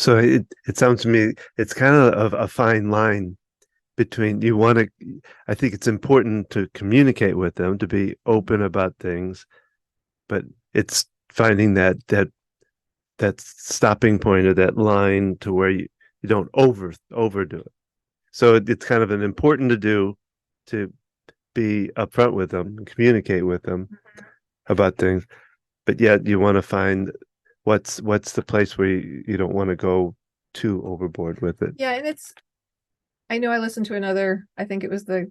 So it sounds to me it's kind of a fine line between I think it's important to communicate with them, to be open about things, but it's finding that stopping point or that line to where you don't overdo it. So it's kind of an important to do, to be upfront with them and communicate with them about things, but yet you want to find what's the place where you don't want to go too overboard with it. Yeah, and I know I listened to another, I think it was the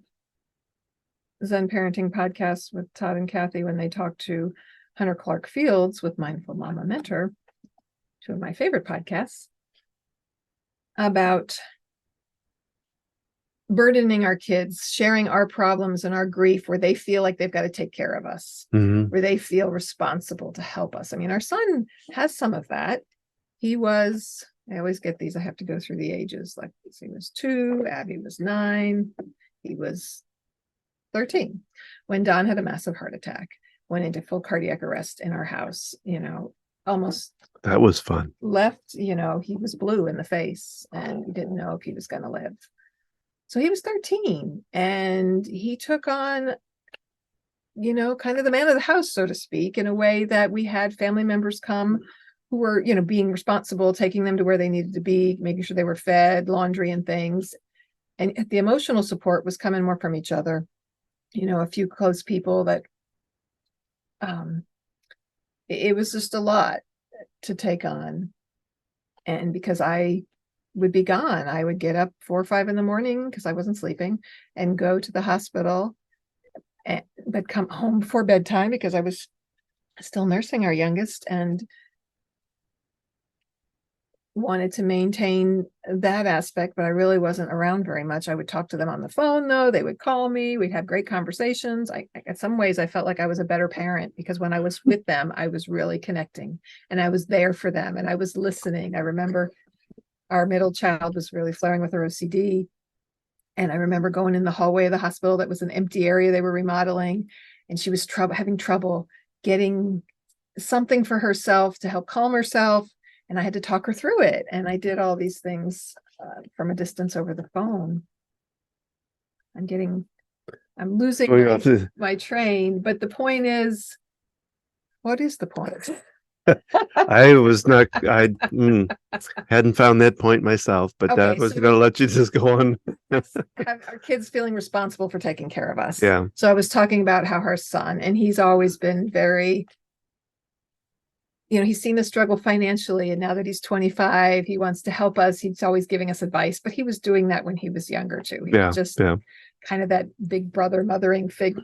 Zen Parenting podcast with Todd and Kathy when they talked to Hunter Clark Fields with Mindful Mama Mentor, two of my favorite podcasts, about burdening our kids, sharing our problems and our grief where they feel like they've got to take care of us, where they feel responsible to help us. I mean, our son has some of that. I always get these, I have to go through the ages. Like he was 2, Abby was 9, he was 13 when Don had a massive heart attack, went into full cardiac arrest in our house, almost. That was fun. Left, he was blue in the face and we didn't know if he was going to live. So he was 13 and he took on, kind of the man of the house, so to speak, in a way that we had family members come who were, being responsible, taking them to where they needed to be, making sure they were fed, laundry and things. And the emotional support was coming more from each other. A few close people that it was just a lot to take on. And because I would be gone, I would get up 4 or 5 in the morning because I wasn't sleeping and go to the hospital, but come home before bedtime because I was still nursing our youngest and wanted to maintain that aspect, but I really wasn't around very much. I would talk to them on the phone though. They would call me. We'd have great conversations. In some ways I felt like I was a better parent because when I was with them, I was really connecting and I was there for them and I was listening. I remember our middle child was really flaring with her OCD. And I remember going in the hallway of the hospital that was an empty area they were remodeling. And she was having trouble getting something for herself to help calm herself. And I had to talk her through it. And I did all these things from a distance over the phone. I'm losing my train. But the point is, what is the point? I hadn't found that point myself, but okay, I was going to let you just go on. Our kids feeling responsible for taking care of us. Yeah. So I was talking about how her son, and he's always been very, he's seen the struggle financially, and now that he's 25, he wants to help us. He's always giving us advice, but he was doing that when he was younger too. He was just kind of that big brother mothering figure.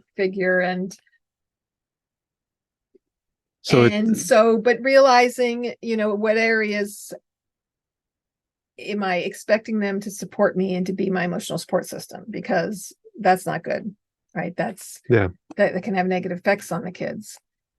But realizing, what areas am I expecting them to support me and to be my emotional support system, because that's not good, right? That can have negative effects on the kids.